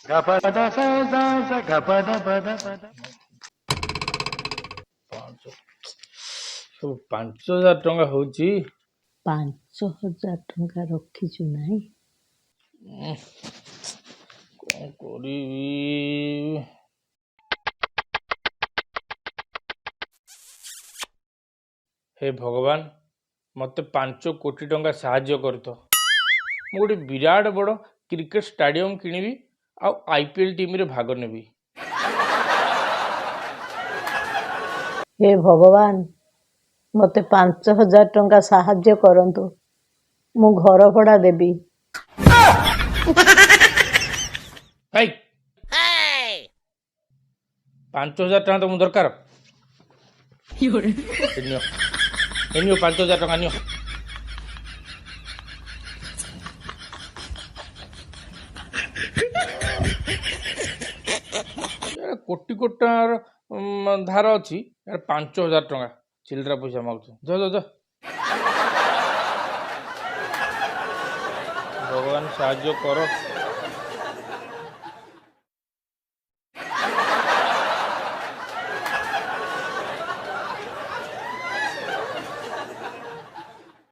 Gapada sa sa sa gapada pada pada. ସବୁ 5,000 ଟଙ୍କା ହଉଛି। 5,000 ଟଙ୍କା ରଖିଛୁ ନାହିଁ? କ'ଣ କରିବି? ହେ ଭଗବାନ, ମୋତେ 5 କୋଟି ଟଙ୍କା ସାହାଯ୍ୟ କରିଥ। ମୁଁ ଗୋଟେ ବିରାଟ ବଡ଼ କ୍ରିକେଟ ଷ୍ଟାଡିୟମ କିଣିବି ଆଉ IPL ଟିମ୍ରେ ଭାଗ ନେବି। ହେ ଭଗବାନ, ମୋତେ 5,000 ଟଙ୍କା ସାହାଯ୍ୟ କରନ୍ତୁ। ମୁଁ ଘର ଭଡ଼ା ଦେବି। ଭାଇ 5,000 ଟଙ୍କା ତ ମୁଁ ଦରକାର। ନିଅ 5,000 ଟଙ୍କା ନିଅ। କୋଟି କୋଟି ଟଙ୍କାର ଧାର ଅଛି, 5,000 ଟଙ୍କା ଚିଲ୍ଡ୍ରା ପଇସା ମାଗୁଛ। ଭଗବାନ ସାହାଯ୍ୟ କର।